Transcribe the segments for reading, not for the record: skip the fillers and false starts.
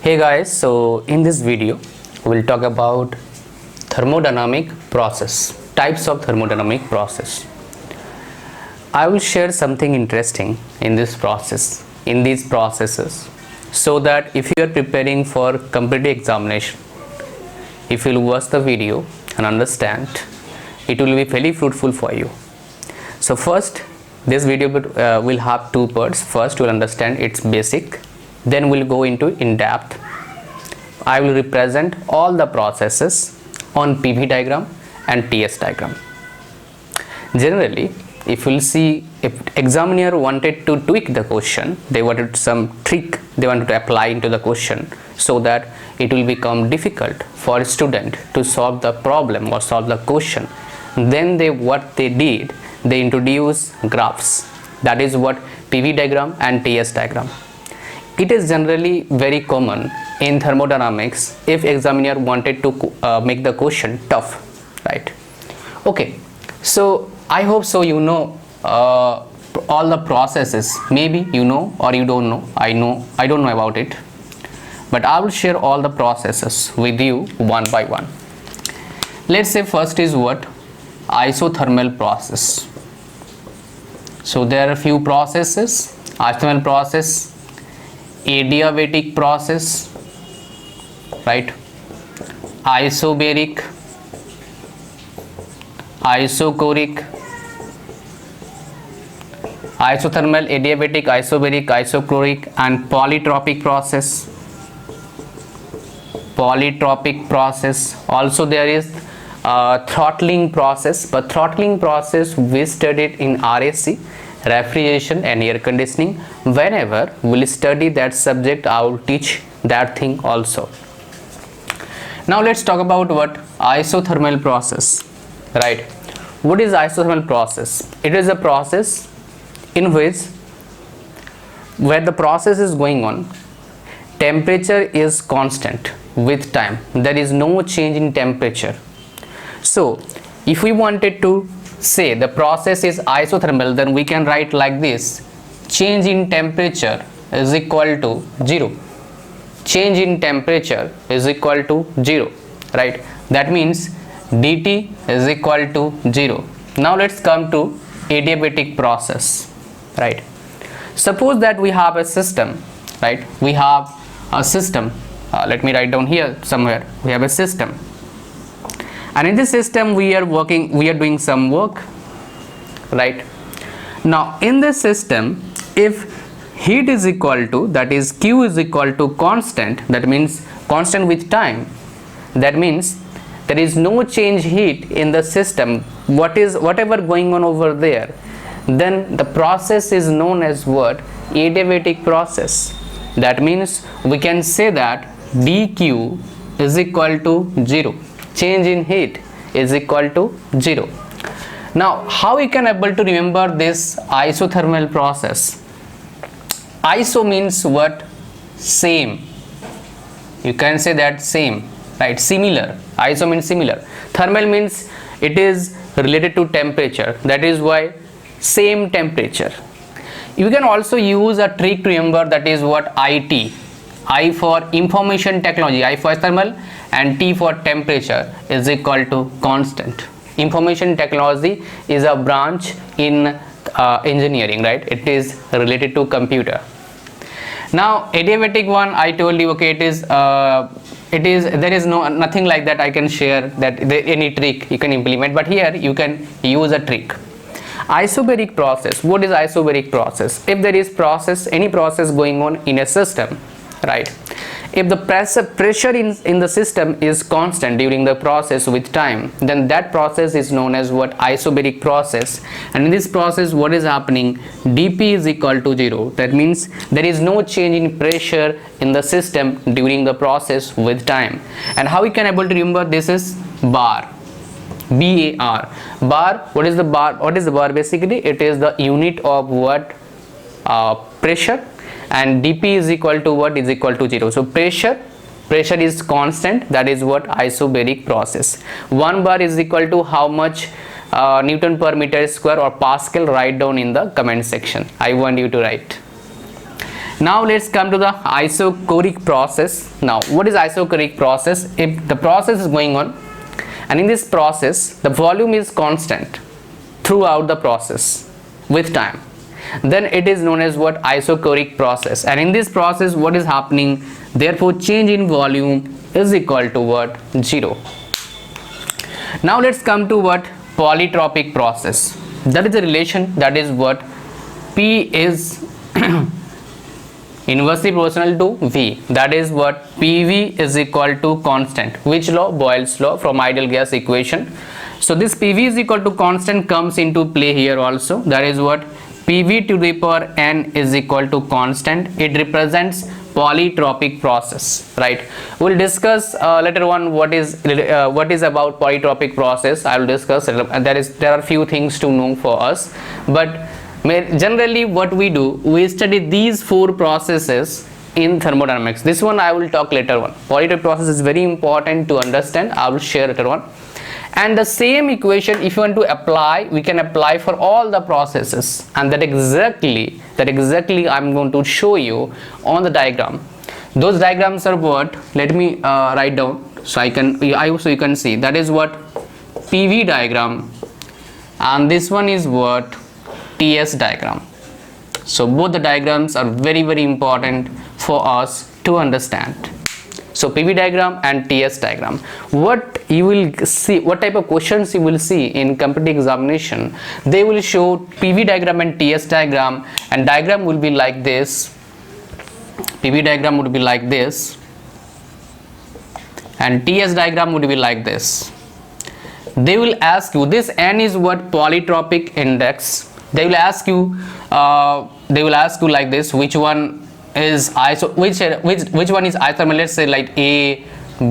Hey guys, so in this video we'll talk about thermodynamic process, types of thermodynamic process. I will share something interesting in this process, in these processes, so that if you are preparing for competitive examination, if you will watch the video and understand, it will be very fruitful for you. So first, this video will have two parts. First, we'll understand its basic, then we'll go into in depth. I will represent all the processes on PV diagram and TS diagram. Generally, if you'll see, if examiner wanted to tweak the question, they wanted some trick they wanted to apply into the question so that it will become difficult for a student to solve the problem or solve the question. Then what they did, they introduce graphs. That is what PV diagram and TS diagram. It is generally very common in thermodynamics if examiner wanted to make the question tough, right? Okay, so I hope so you know all the processes. Maybe you know or you don't know. I don't know about it, but I will share all the processes with you one by one. Let's say first is what? Isothermal process. So there are a few processes: isothermal process, adiabatic process, right? Isobaric, isochoric, isothermal, adiabatic, isobaric, isochloric, and polytropic process. Polytropic process. Also there is throttling process, but throttling process we studied in RAC, refrigeration and air conditioning. Whenever we'll study that subject, I will teach that thing also. Now let's talk about what isothermal process, right? What is isothermal process? It is a process in which where the process is going on, temperature is constant with time. There is no change in temperature. So if we wanted to say the process is isothermal, then we can write like this: change in temperature is equal to 0. Change in temperature is equal to 0, right? That means dt is equal to 0. Now let's come to adiabatic process, right? Suppose that we have a system, right? We have a system. Let me write down here somewhere. We have a system, and in this system we are doing some work, right? Now in this system, if heat is equal to, that is Q is equal to constant, that means constant with time, that means there is no change heat in the system, whatever going on over there, then the process is known as what? Adiabatic process. That means we can say that dq is equal to 0. Change in heat is equal to 0. Now how we can able to remember this isothermal process? Iso means what? Same. You can say that same, right? Similar. Iso means similar. Thermal means it is related to temperature. That is why same temperature. You can also use a trick to remember, that is what? IT. I for information technology, I for thermal, and T for temperature is equal to constant. Information technology is a branch in engineering, right? It is related to computer. Now adiabatic one, I told you, okay, there is nothing like that I can share, that any trick you can implement, but here you can use a trick. Isobaric process. What is isobaric process? If there is any process going on in a system, right? If the pressure in the system is constant during the process with time, then that process is known as what? Isobaric process. And in this process, what is happening? dp is equal to 0. That means there is no change in pressure in the system during the process with time. And how we can able to remember this is bar. BAR. Bar. What is the bar? What is the bar? Basically it is the unit of what? Pressure. And dp is equal to what? Is equal to 0. So pressure is constant. That is what? Isobaric process. 1 bar is equal to how much? Newton per meter square or Pascal. Write down in the comment section. I want you to write. Now let's come to the isochoric process. Now what is isochoric process? If the process is going on and in this process the volume is constant throughout the process with time, then it is known as what? Isochoric process. And in this process what is happening? Therefore change in volume is equal to what? 0. Now let's come to what? Polytropic process. That is a relation, that is what? P is inversely proportional to V. That is what? PV is equal to constant. Which law? Boyle's law from ideal gas equation. So this PV is equal to constant comes into play here also. That is what? PV to the power n is equal to constant. It represents polytropic process, right? We'll discuss later on what is about polytropic process. I will discuss. There are few things to know for us, but generally what we do, we study these 4 processes in thermodynamics. This one I will talk later on. Polytropic process is very important to understand. I will share later on. And the same equation, if you want to apply, we can apply for all the processes, and that exactly I'm going to show you on the diagram. Those diagrams are what? Let me write down so you can see. That is what? PV diagram, and this one is what? TS diagram. So both the diagrams are very important for us to understand. So PV diagram and TS diagram. What you will see, what type of questions you will see in competitive examination, they will show PV diagram and TS diagram, and diagram will be like this. PV diagram would be like this, and TS diagram would be like this. They will ask you, this N is what? Polytropic index. They will ask you like this, which one is which one is isothermal? Let's say like A,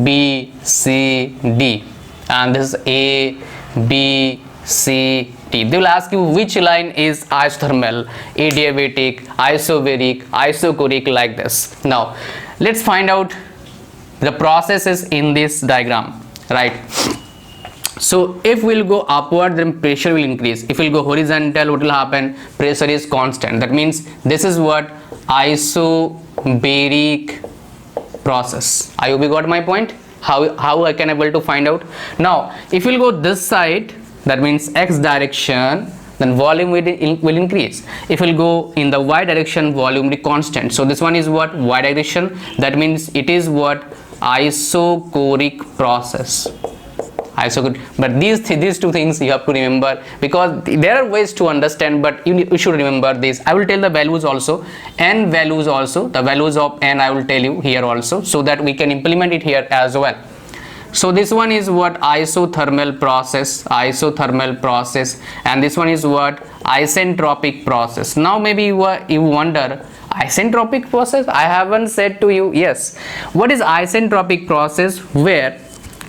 B, C, D, and this is A, B, C, D. They will ask you which line is isothermal, adiabatic, isobaric, isochoric, like this. Now let's find out the processes in this diagram, right? So if we'll go upward, then pressure will increase. If we'll go horizontal, what will happen? Pressure is constant. That means this is what? Isobaric process. I hope you got my point. How I can able to find out? Now if we'll go this side, that means x direction, then volume will increase. If we'll go in the y direction, volume will be constant. So this one is what? Y direction. That means it is what? Isochoric process. But these two things you have to remember, because there are ways to understand, but you should remember this. I will tell the values also, n values also, the values of n I will tell you here also, so that we can implement it here as well. So this one is what? Isothermal process, and this one is what? Isentropic process. Now maybe you wonder, isentropic process, I haven't said to you. Yes, what is isentropic process? Where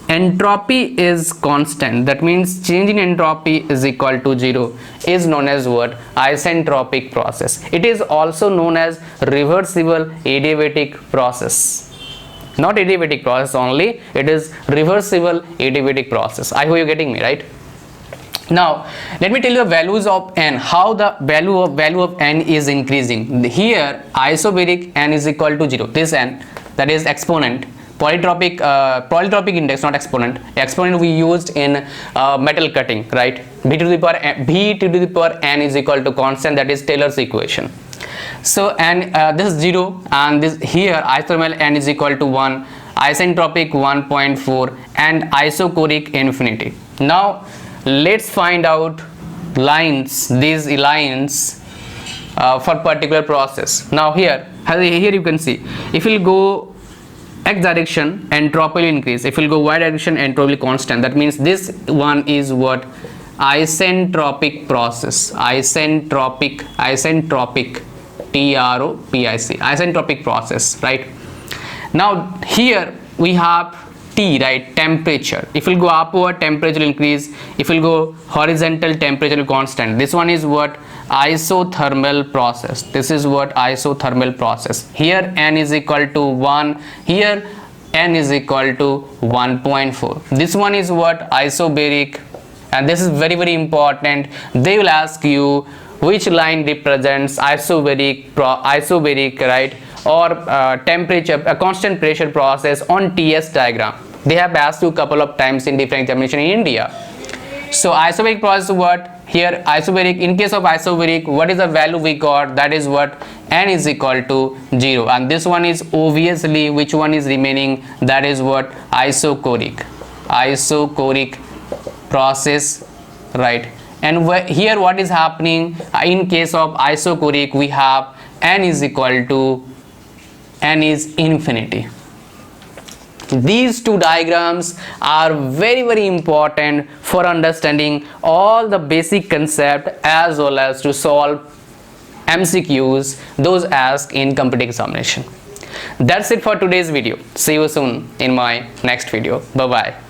entropy is constant, that means change in entropy is equal to 0, is known as what? Isentropic process. It is also known as reversible adiabatic process. Not adiabatic process only, it is reversible adiabatic process. I hope you're getting me, right? Now let me tell you the values of n, how the value of n is increasing. Here isobaric n is equal to 0, this n, that is exponent. Polytropic index, not exponent. Exponent we used in metal cutting, right? B to the power n is equal to constant, that is Taylor's equation. So and this is 0, and this here isothermal n is equal to 1, isentropic 1.4, and isochoric infinity. Now let's find out these lines for particular process. Now here you can see, if we'll go x direction, entropy will increase. If we'll go y direction, entropy will constant. That means this one is what? Isentropic process. Isentropic, TROPIC, isentropic process, right? Now here we have T, right? Temperature. If we'll go upward, temperature will increase. If we'll go horizontal, temperature will constant. This one is what? Isothermal process. This is what? Isothermal process. Here n is equal to 1, here n is equal to 1.4. This one is what? Isobaric, and this is very important. They will ask you which line represents isobaric, right, or temperature, a constant pressure process on TS diagram. They have asked you a couple of times in different examination in India. So isobaric process, what here isobaric, in case of isobaric, what is the value we got? That is what n is equal to 0, and this one is obviously which one is remaining, that is what isochoric process, right? And here what is happening in case of isochoric, we have n is infinity. These two diagrams are very, very important for understanding all the basic concept as well as to solve MCQs, those asked in competitive examination. That's it for today's video. See you soon in my next video. Bye bye.